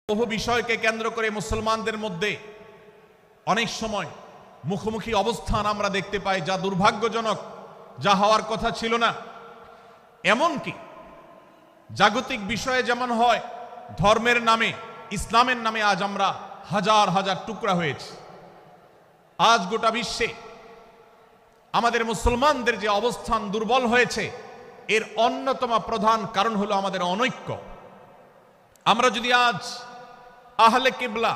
বহু বিষয়কে কেন্দ্র করে মুসলমানদের মধ্যে অনেক সময় মুখোমুখি অবস্থান আমরা দেখতে পাই, যা দুর্ভাগ্যজনক, যা হওয়ার কথা ছিল না। এমনকি জাগতিক বিষয়ে যেমন হয়, ধর্মের নামে, ইসলামের নামে আজ আমরা হাজার হাজার টুকরা হয়েছি। আজ গোটা বিশ্বে আমাদের মুসলমানদের যে অবস্থান দুর্বল হয়েছে, এর অন্যতম প্রধান কারণ হলো আমাদের অনৈক্য। আমরা যদি আজ আহলে কিবলা,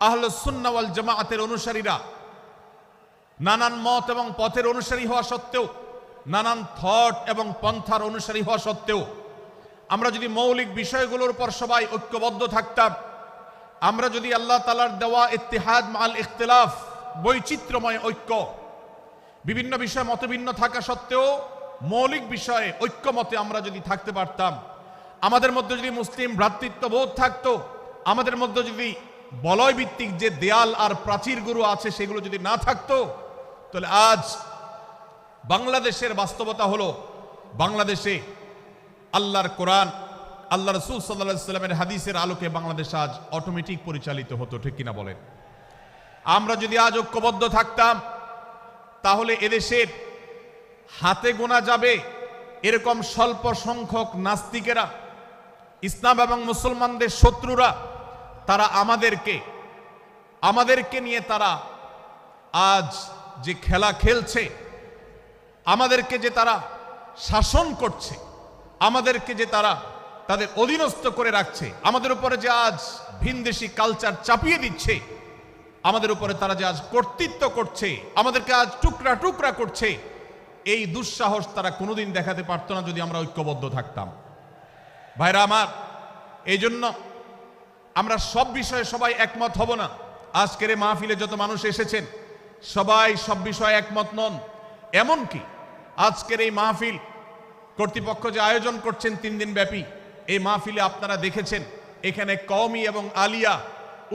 আহলে সুন্নাহ ওয়াল জামাআতের অনুসারীরা নানান মত এবং পথের অনুসারী হওয়া সত্ত্বেও, নানান থট এবং পন্থার অনুসারী হওয়া সত্ত্বেও, আমরা যদি মৌলিক বিষয়গুলোর উপর সবাই ঐক্যবদ্ধ থাকতাম, আমরা যদি আল্লাহ তাআলার দেওয়া ইত্তিহাদ মাল ইখতিলাফ, বৈচিত্র্যময় ঐক্য, বিভিন্ন বিষয়ে মতভিন্ন থাকা সত্ত্বেও মৌলিক বিষয়ে ঐক্যমতে আমরা যদি থাকতে পারতাম, আমাদের মধ্যে যদি মুসলিম ভ্রাতৃত্ববোধ থাকতো, আমাদের মধ্যে যদি বলয় ভিত্তিক যে দেয়াল আর প্রাচীরগুলো আছে সেগুলো যদি না থাকতো, তাহলে আজ বাংলাদেশের বাস্তবতা হলো, বাংলাদেশে আল্লাহর কোরআন, আল্লাহ রাসূল সাল্লাল্লাহু আলাইহি ওয়াসাল্লামের হাদিসের আলোকে বাংলাদেশ আজ অটোমেটিক পরিচালিত হতো, ঠিক কিনা বলেন? আমরা যদি আজ ঐক্যবদ্ধ থাকতাম, তাহলে এদেশের হাতে গোনা যাবে এরকম স্বল্প সংখ্যক নাস্তিকেরা, ইসলাম এবং মুসলমানদের শত্রুরা, তারা আমাদেরকে নিয়ে তারা আজ যে খেলা খেলছে, আমাদেরকে যে তারা শাসন করছে, আমাদেরকে যে তারা তাদের অধীনস্থ করে রাখছে, আমাদের উপরে যে আজ ভিনদেশি কালচার চাপিয়ে দিচ্ছে, আমাদের উপরে তারা যে আজ কর্তৃত্ব করছে, আমাদেরকে আজ টুকরা টুকরা করছে, এই দুঃসাহস তারা কোনোদিন দেখাতে পারতো না যদি আমরা ঐক্যবদ্ধ থাকতাম। ভাইরা আমার, এই জন্য আমরা সব বিষয়ে সবাই একমত হব না। আজকের এই মাহফিলে যত মানুষ এসেছেন, সবাই সব বিষয়ে একমত নন। এমনকি আজকের এই মাহফিল কর্তৃপক্ষ যে আয়োজন করছেন 3 দিন ব্যাপী, এই মাহফিলে আপনারা দেখেছেন এখানে কওমি এবং আলিয়া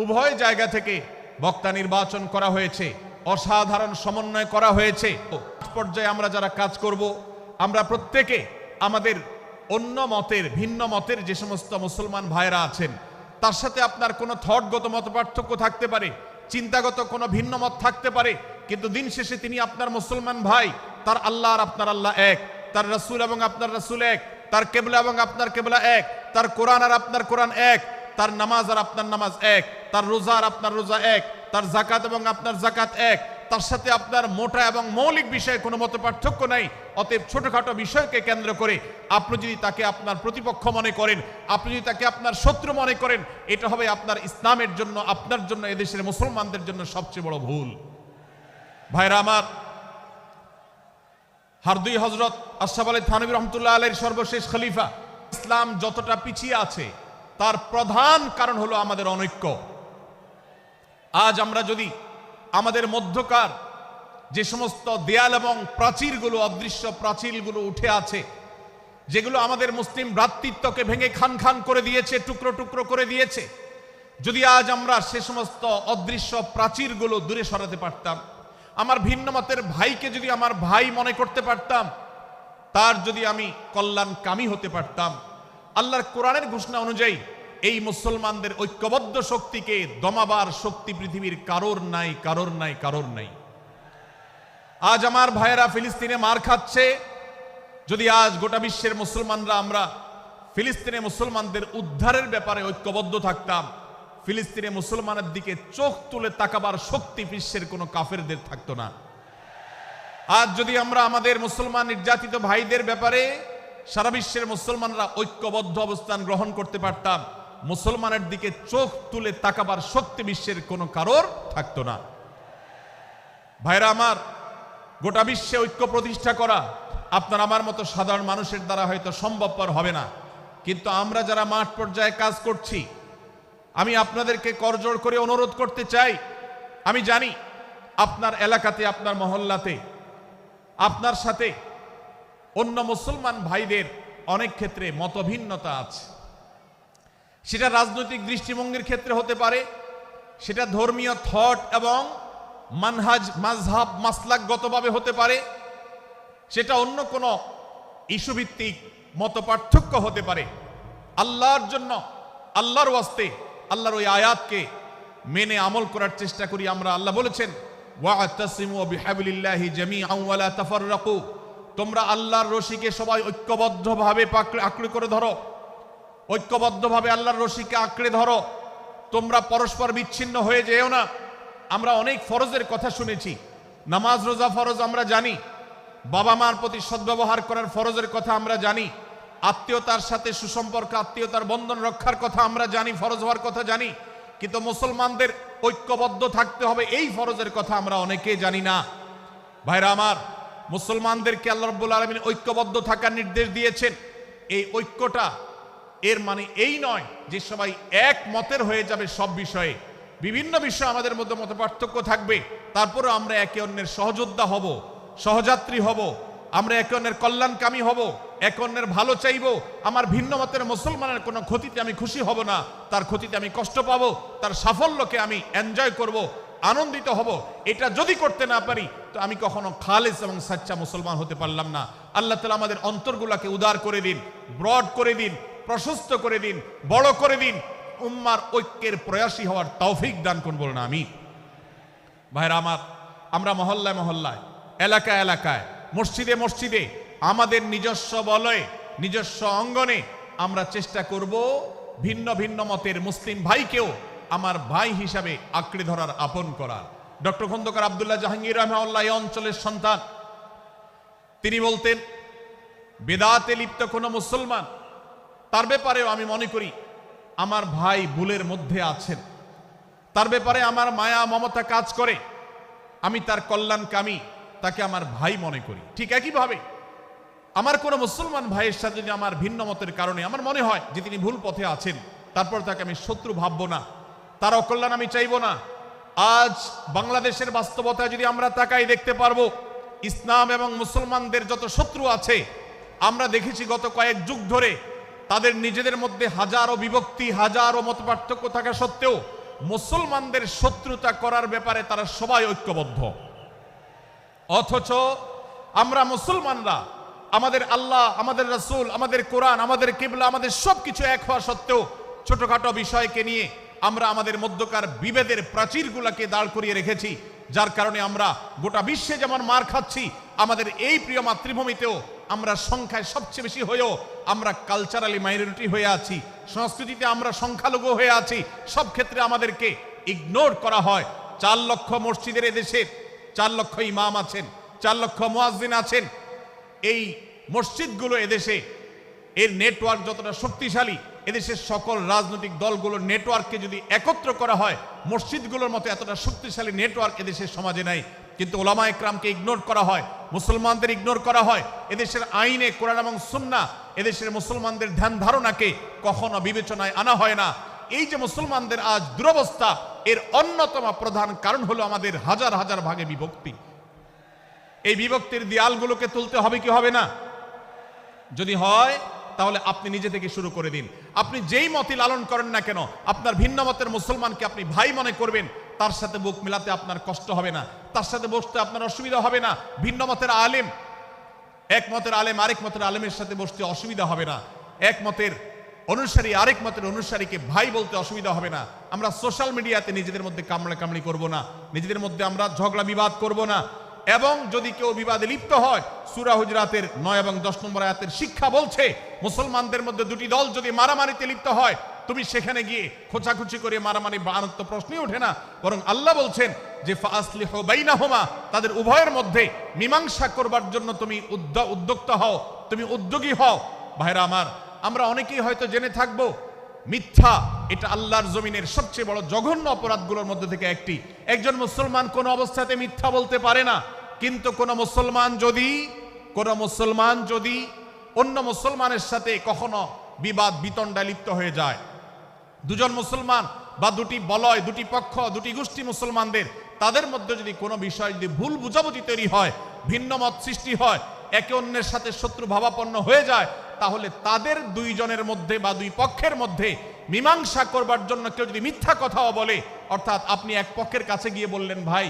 উভয় জায়গা থেকে বক্তা নির্বাচন করা হয়েছে, অসাধারণ সমন্বয় করা হয়েছে। পর্যায়ে আমরা যারা কাজ করব, আমরা প্রত্যেকে আমাদের অন্য মতের, ভিন্ন মতের যে সমস্ত মুসলমান ভাইরা আছেন, তার সাথে আপনার কোনো থটগত মত পার্থক্য থাকতে পারে, চিন্তাগত কোনো ভিন্ন মত থাকতে পারে, কিন্তু দিন শেষে তিনি আপনার মুসলমান ভাই। তার আল্লাহ আর আপনার আল্লাহ এক, তার রাসূল এবং আপনার রাসূল এক, তার কেবলা এবং আপনার কেবলা এক, তার কোরআন আর আপনার কোরআন এক, তার নামাজ আর আপনার নামাজ এক, তার রোজা আর আপনার রোজা এক, তার যাকাত এবং আপনার যাকাত এক, তার সাথে আপনার মোটা এবং মৌলিক বিষয়ে কোনো মত পার্থক্য নাই। অতএব ছোটখাটো বিষয়কে কেন্দ্র করে আপনি যদি তাকে আপনার প্রতিপক্ষ মনে করেন, আপনি যদি তাকে আপনার শত্রু মনে করেন, এটা হবে আপনার ইসলামের জন্য, আপনার জন্য, এদেশের মুসলমানদের জন্য সবচেয়ে বড় ভুল। ভাইরা আমার, হারদুই হযরত আশরাফ আলী থানভী রহমাতুল্লাহ আলাইহির সর্বশেষ খলিফা, ইসলাম যতটা পিছিয়ে আছে তার প্রধান কারণ হলো আমাদের অনৈক্য। আজ আমরা যদি আমাদের মধ্যকার যে সমস্ত দেয়াল এবং প্রাচীরগুলো, অদৃশ্য প্রাচীরগুলো উঠে আছে, যেগুলো আমাদের মুসলিম ভ্রাতৃত্বকে ভেঙে খান খান করে দিয়েছে, টুকরো টুকরো করে দিয়েছে, যদি আজ আমরা সে সমস্ত অদৃশ্য প্রাচীরগুলো দূরে সরাতে পারতাম, আমার ভিন্ন মতের ভাইকে যদি আমার ভাই মনে করতে পারতাম, তার যদি আমি কল্যাণকামী হতে পারতাম, আল্লাহর কোরআনের ঘোষণা অনুযায়ী এই মুসলমানদের ঐক্যবদ্ধ শক্তিকে দমাবার শক্তি পৃথিবীর কারোর নাই, কারোর নাই, কারোর নাই। আজ আমার ভাইয়েরা ফিলিস্তিনে মার খাচ্ছে, যদি আজ গোটা বিশ্বের মুসলমানরা আমরা ফিলিস্তিনে মুসলমানদের উদ্ধারের ব্যাপারে ঐক্যবদ্ধ থাকতাম, ফিলিস্তিনে মুসলমানের দিকে চোখ তুলে তাকাবার শক্তি বিশ্বের কোনো কাফেরদের থাকতো না। আজ যদি আমরা আমাদের মুসলমান নির্যাতিত ভাইদের ব্যাপারে সারা বিশ্বের মুসলমানরা ঐক্যবদ্ধ অবস্থান গ্রহণ করতে পারতাম, মুসলমানের দিকে চোখ তুলে তাকাবার শক্তি বিশ্বের কোনো কারোর থাকতো না। ভাইরা আমার, গোটা বিশ্বে ঐক্য প্রতিষ্ঠা করা আপনার আমার মতো সাধারণ মানুষের দ্বারা হয়তো সম্ভবপর হবে না, কিন্তু আমরা যারা মাঠ পর্যায়ে কাজ করছি, আমি আপনাদেরকে করজোড় করে অনুরোধ করতে চাই। আমি জানি আপনার এলাকাতে, আপনার মহল্লাতে আপনার সাথে অন্য মুসলমান ভাইদের অনেক ক্ষেত্রে মতভিন্নতা আছে। সেটা রাজনৈতিক দৃষ্টিভঙ্গির ক্ষেত্রে হতে পারে, সেটা ধর্মীয় থট এবং মানহাজ, মাযহাব, মাসলাকগতভাবে হতে পারে, সেটা অন্য কোনো ইস্যুভিত্তিক মত পার্থক্য হতে পারে। আল্লাহর জন্য, আল্লাহর ওয়াস্তে আল্লাহর ওই আয়াতকে মেনে আমল করার চেষ্টা করি আমরা। আল্লাহ বলেছেন ওয়া'তাসিমু বিহাবলিল্লাহি জামিআন ওয়া লা তাফাররাকু, তোমরা আল্লাহর রশিকে সবাই ঐক্যবদ্ধভাবে আঁকড়ে করে ধরো, ঐক্যবদ্ধভাবে আল্লাহর রশিকে আঁকড়ে ধরো, তোমরা পরস্পর বিচ্ছিন্ন হয়ে যেও না। আমরা অনেক ফরজের কথা শুনেছি, নামাজ রোজা ফরজ আমরা জানি, বাবা মার প্রতি সদ্ব্যবহার করার ফরজের কথা আমরা জানি, আত্মীয়তার সাথে সুসম্পর্ক আত্মীয়তার বন্ধন রক্ষার কথা আমরা জানি, ফরজ হওয়ার কথা জানি, কিন্তু মুসলমানদের ঐক্যবদ্ধ থাকতে হবে এই ফরজের কথা আমরা অনেকেই জানি না। ভাইরা আমার, মুসলমানদেরকে আল্লাহ রাব্বুল আলামিন ঐক্যবদ্ধ থাকার নির্দেশ দিয়েছেন। এই ঐক্যটা এর মানে এই নয় যে সবাই এক মতের হয়ে যাবে সব বিষয়ে। বিভিন্ন বিষয়ে আমাদের মধ্যে মত পার্থক্য থাকবে, তারপরে আমরা একে অন্যের সহযোদ্ধা হব, সহযাত্রী হব, আমরা একে অন্যের কল্যাণকামী হব, একে অন্যের ভালো চাইব। আমার ভিন্ন মতের মুসলমানের কোনো ক্ষতিতে আমি খুশি হব না, তার ক্ষতিতে আমি কষ্ট পাবো, তার সাফল্যকে আমি এনজয় করব, আনন্দিত হব। এটা যদি করতে না পারি তো আমি কখনো খালেস এবং সাচ্চা মুসলমান হতে পারলাম না। আল্লাহ তাআলা আমাদের অন্তরগুলোকে উদার করে দিন, ব্রড করে দিন, প্রশস্ত করে দিন, বড় করে দিন, উম্মার ঐক্যের প্রয়াসী হওয়ার তৌফিক দান করুন, বলুন আমিন। ভাইরা আমার, আমরা মহল্লায় মহল্লায়, এলাকায় এলাকায়, মসজিদে মসজিদে, আমাদের নিজস্ব বলয়ে, নিজস্ব অঙ্গনে আমরা চেষ্টা করব ভিন্ন ভিন্ন মতের মুসলিম ভাইকেও আমার ভাই হিসাবে আঁকড়ে ধরার, আপন করার। ডক্টর খন্দকার আব্দুল্লাহ জাহাঙ্গীর রাহিমাহুল্লাহ এই অঞ্চলের সন্তান। তিনি বলতেন, বেদাতে লিপ্ত কোনো মুসলমান, তার ব্যাপারেও আমি মনে করি আমার ভাই ভুলের মধ্যে আছেন, তার ব্যাপারে আমার মায়া মমতা কাজ করে, আমি তার কল্যাণকামী, তাকে আমার ভাই মনে করি। ঠিক একইভাবে আমার কোনো মুসলমান ভাইয়ের সাথে যদি আমার ভিন্ন মতের কারণে আমার মনে হয় যে তিনি ভুল পথে আছেন, তারপর তাকে আমি শত্রু ভাববো না, তার অকল্যাণ আমি চাইবো না। আজ বাংলাদেশের বাস্তবতায় যদি আমরা তাকাই, দেখতে পারবো ইসলাম এবং মুসলমানদের যত শত্রু আছে, আমরা দেখেছি গত কয়েক যুগ ধরে তাদের নিজেদের মধ্যে হাজারো বিভক্তি, হাজারো মত পার্থক্য থাকা সত্ত্বেও মুসলমানদের শত্রুতা করার ব্যাপারে তারা সবাই ঐক্যবদ্ধ। অথচ আমরা মুসলমানরা আমাদের আল্লাহ, আমাদের রাসূল, আমাদের কোরআন, আমাদের কিবলা, আমাদের সবকিছু এক হওয়া সত্ত্বেও ছোটখাটো বিষয়কে নিয়ে আমরা আমাদের মধ্যকার বিভেদের প্রাচীরগুলোকে দাঁড় করিয়ে রেখেছি, যার কারণে আমরা গোটা বিশ্বে যেমন মার খাচ্ছি, আমাদের এই প্রিয় মাতৃভূমিতেও আমরা সংখ্যায় সবচেয়ে বেশি হয়েও আমরা কালচারালি মাইনরিটি হয়ে আছি, সংস্কৃতিতে আমরা সংখ্যালঘু হয়ে আছি। সব ক্ষেত্রে আমাদেরকে ইগনোর করা হয়। 4 লক্ষ মসজিদের এদেশে 4 লক্ষ ইমাম আছেন, 4 লক্ষ মুয়াজ্জিন আছেন। এই মসজিদগুলো এদেশে, এর নেটওয়ার্ক যতটা শক্তিশালী, এদেশের সকল রাজনৈতিক দলগুলোর নেটওয়ার্ককে যদি একত্র করা হয়, মসজিদগুলোর মতো এতটা শক্তিশালী নেটওয়ার্ক এদেশের সমাজে নাই। কিন্তু ওলামা একরামকে ইগনোর করা হয়, মুসলমানদের ইগনোর করা হয়। এদেশের আইনে কোরআন এবং সুন্নাহ, এদেশের মুসলমানদের ধ্যান ধারণাকে কখনো বিবেচনায় আনা হয় না। এই যে মুসলমানদের আজ দুরবস্থা, এর অন্যতম প্রধান কারণ হলো আমাদের হাজার হাজার ভাগে বিভক্তি। এই বিভক্তির দেয়ালগুলোকে তুলতে হবে কি হবে না? যদি হয় তাহলে আপনি নিজে থেকে শুরু করে দিন। আপনি যেই মতই লালন করেন না কেন, আপনার ভিন্ন মতের মুসলমানকে আপনি ভাই মনে করবেন, তার সাথে বুক মিলাতে আপনার কষ্ট হবে না, তার সাথে বসতে আপনার অসুবিধা হবে না। ভিন্ন মতের আলেম, এক মতের আলেম আরেক মতের আলেমের সাথে বসতে অসুবিধা হবে না। এক মতের অনুসারী আরেক মতের অনুসারীকে ভাই বলতে অসুবিধা হবে না। আমরা সোশ্যাল মিডিয়াতে নিজেদের মধ্যে কামড়াকামড়ি করব না, নিজেদের মধ্যে আমরা ঝগড়া বিবাদ করব না। এবং যদি কেউ বিবাদে লিপ্ত হয়, সূরা হুজরাতের 9 এবং 10 নম্বর আয়াতের শিক্ষা বলছে, মুসলমানদের মধ্যে দুটি দল যদি মারামারিতে লিপ্ত হয়, তুমি সেখানে গিয়ে খোঁচাখুচি করে মারামারি বানানোর তো প্রশ্নই ওঠে না। বরং আল্লাহ বলছেন যে ফাসলিহু বাইনাহুমা, তাদের উভয়ের মধ্যে মীমাংসা করবার জন্য তুমি উদ্যোক্তা হও, তুমি উদ্যোগী হও। ভাইরা আমার, আমরা অনেকেই হয়তো জেনে থাকবো মিথ্যা এটা আল্লাহর জমিনের সবচেয়ে বড় জঘন্য অপরাধগুলোর মধ্যে থেকে একটি। একজন মুসলমান কোনো অবস্থাতে মিথ্যা বলতে পারে না, কিন্তু কোন মুসলমান যদি অন্য মুসলমানের সাথে কখনো বিবাদ বিতণ্ডায় লিপ্ত হয়ে যায়, দুজন মুসলমান বা দুটি বলয়, দুটি পক্ষ, দুটি গোষ্ঠী মুসলমানদের, তাদের মধ্যে যদি কোনো বিষয় যদি ভুল বুঝাবুঝি তৈরি হয়, ভিন্ন মত সৃষ্টি হয়, একে অন্যের সাথে শত্রু ভাবাপন্ন হয়ে যায়, তাহলে তাদের দুইজনের মধ্যে বা দুই পক্ষের মধ্যে মীমাংসা করবার জন্য কেউ যদি মিথ্যা কথাও বলে, অর্থাৎ আপনি এক পক্ষের কাছে গিয়ে বললেন, ভাই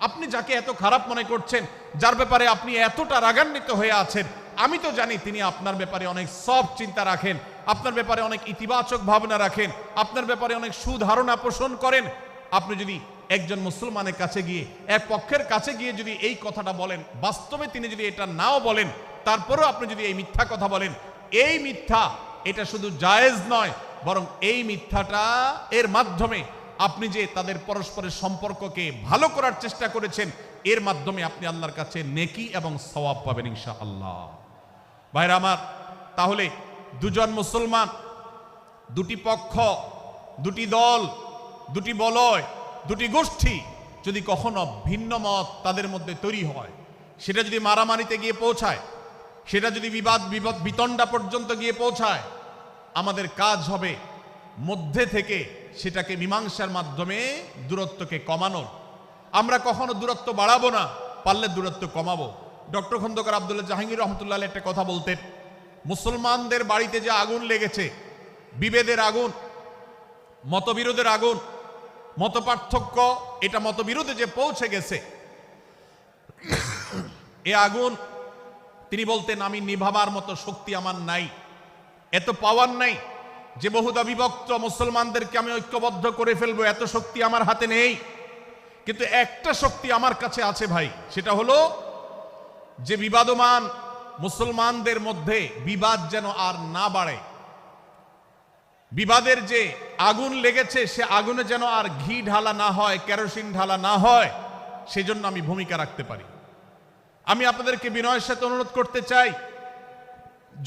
আপনি যাকে এত খারাপ মনে করছেন, যার ব্যাপারে আপনি এতটা রাগান্বিত হয়ে আছেন, আমি তো জানি তিনি আপনার ব্যাপারে অনেক সফট চিন্তা রাখেন, আপনার ব্যাপারে অনেক ইতিবাচক ভাবনা রাখেন, আপনার ব্যাপারে অনেক সুধারণা পোষণ করেন, আপনি যদি একজন মুসলমানের কাছে গিয়ে, এক পক্ষের কাছে গিয়ে যদি এই কথাটা বলেন, বাস্তবে তিনি যদি এটা নাও বলেন, তারপরেও আপনি যদি এই মিথ্যা কথা বলেন, এই মিথ্যা এটা শুধু জায়েজ নয়, বরং এই মিথ্যাটা এর মাধ্যমে আপনি যে তাদের পরস্পরের সম্পর্ককে ভালো করার চেষ্টা করেছেন, এর মাধ্যমে আপনি আল্লাহর কাছে নেকি এবং সওয়াব পাবেন ইনশাআল্লাহ। ভাইরা আমার, তাহলে দুজন মুসলমান, দুটি পক্ষ, দুটি দল, দুটি বলয়, দুটি গোষ্ঠী যদি কখনো ভিন্ন মত তাদের মধ্যে তৈরি হয়, সেটা যদি মারামারিতে গিয়ে পৌঁছায়, সেটা যদি বিবাদ বিতণ্ডা পর্যন্ত গিয়ে পৌঁছায়, আমাদের কাজ হবে মধ্যে থেকে সেটাকে মীমাংসার মাধ্যমে দূরত্বকে কমানোর। আমরা কখনো দূরত্ব বাড়াবো না, পারলে দূরত্ব কমাবো। ডক্টর খন্দকার আব্দুল্লাহ জাহাঙ্গীর রহমতুল্লাহ একটা কথা বলতেন, মুসলমানদের বাড়িতে যে আগুন লেগেছে, বিভেদের আগুন, মতবিরোধের আগুন, মত পার্থক্য, এটা মতবিরোধে যে পৌঁছে গেছে, এ আগুন তিনি বলতেন, আমি নিভাবার মতো শক্তি আমার নাই, এত পাওয়ার নাই যে বহুদা বিভক্ত মুসলমানদেরকে আমি ঐক্যবদ্ধ করে ফেলবো, এত শক্তি আমার হাতে নেই। কিন্তু একটা শক্তি আমার কাছে আছে ভাই, সেটা হলো যে বিবাদমান মুসলমানদের মধ্যে বিবাদ যেন আর না বাড়ে, বিবাদের যে আগুন লেগেছে সে আগুনে যেন আর ঘি ঢালা না হয়, কেরোসিন ঢালা না হয়, সেজন্য আমি ভূমিকা রাখতে পারি। আমি আপনাদেরকে বিনয়ের সাথে অনুরোধ করতে চাই,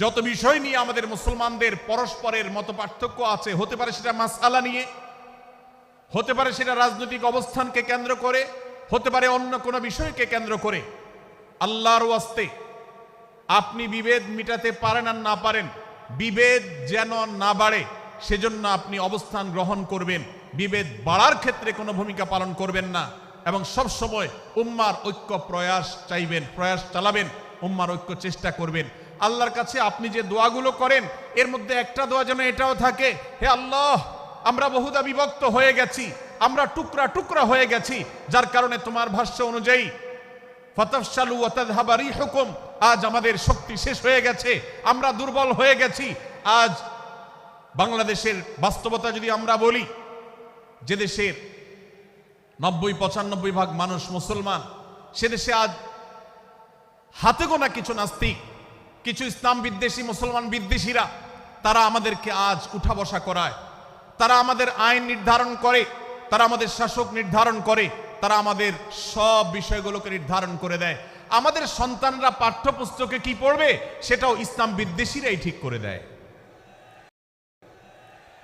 যত বিষয় নিয়ে আমাদের মুসলমানদের পরস্পরের মত পার্থক্য আছে, হতে পারে সেটা মাসআলা নিয়ে, হতে পারে সেটা রাজনৈতিক অবস্থানকে কেন্দ্র করে, হতে পারে অন্য কোনো বিষয়কে কেন্দ্র করে, আল্লাহর ওয়াস্তে আপনি বিভেদ মিটাতে পারেন আর না পারেন, বিভেদ যেন না বাড়ে সেজন্য আপনি অবস্থান গ্রহণ করবেন, বিভেদ বাড়ার ক্ষেত্রে কোনো ভূমিকা পালন করবেন না, এবং সব সময় উম্মার ঐক্য প্রয়াস চাইবেন, প্রয়াস চালাবেন, উম্মার ঐক্য চেষ্টা করবেন। আল্লাহর কাছে আপনি যে দোয়াগুলো করেন, এর মধ্যে একটা দোয়া যেন এটাও থাকে, হে আল্লাহ, আমরা বহুদা বিভক্ত হয়ে গেছি, আমরা টুকরা টুকরা হয়ে গেছি, যার কারণে তোমার ভাষ্য অনুযায়ী ফাতাফশালু ওয়া তাযহাবা রিহুকুম, আজ আমাদের শক্তি শেষ হয়ে গেছে, আমরা দুর্বল হয়ে গেছি। আজ বাংলাদেশের বাস্তবতা যদি আমরা বলি, যে দেশের 90-95 ভাগ মানুষ মুসলমান, সে দেশে আজ হাতে গোনা কিছু নাস্তিক, কিছু ইসলাম বিদ্বেষী, মুসলমান বিদ্বেষীরা, তারা আমাদেরকে আজ উঠা বসা করায়, তারা আমাদের আইন নির্ধারণ করে, তারা আমাদের শাসক নির্ধারণ করে, তারা আমাদের সব বিষয়গুলোকে নির্ধারণ করে দেয়। আমাদের সন্তানরা পাঠ্যপুস্তকে কি পড়বে সেটাও ইসলাম বিদ্বেষীরাই ঠিক করে দেয়।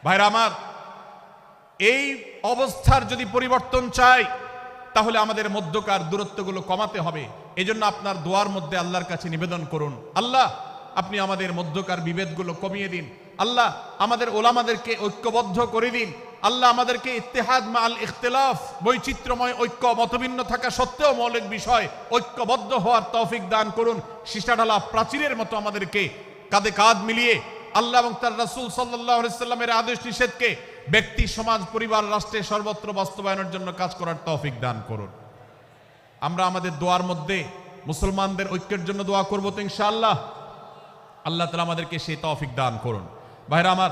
ভাইরা আমার, এই অবস্থার যদি পরিবর্তন চাই, তাহলে আমাদের মধ্যকার দূরত্বগুলো কমাতে হবে। এজন্য আপনার দোয়ার মধ্যে আল্লাহর কাছে নিবেদন করুন, আল্লাহ আপনি আমাদের মধ্যকার বিভেদগুলো কমিয়ে দিন, আল্লাহ আমাদের ওলামাদেরকে ঐক্যবদ্ধ করে দিন, আল্লাহ আমাদেরকে ইত্তেহাদ মাল ইখতিলাফ, বৈচিত্র্যময় ঐক্য, মতভিন্ন থাকা সত্ত্বেও মৌলিক বিষয় ঐক্যবদ্ধ হওয়ার তৌফিক দান করুন। সীসাঢালা প্রাচীরের মতো আমাদেরকে কাঁধে কাঁধ মিলিয়ে আল্লাহ এবং তার রাসূল সাল্লাল্লাহু আলাইহি সাল্লামের আদেশ নিষেধকে ব্যক্তি, সমাজ, পরিবার, রাষ্ট্রে সর্বত্র বাস্তবায়নের জন্য কাজ করার তৌফিক দান করুন। আমরা আমাদের দোয়ার মধ্যে মুসলমানদের ঐক্যের জন্য দোয়া করব তো ইনশাআল্লাহ। আল্লাহ তাআলা আমাদেরকে সেই তৌফিক দান করুন। ভাইরা আমার,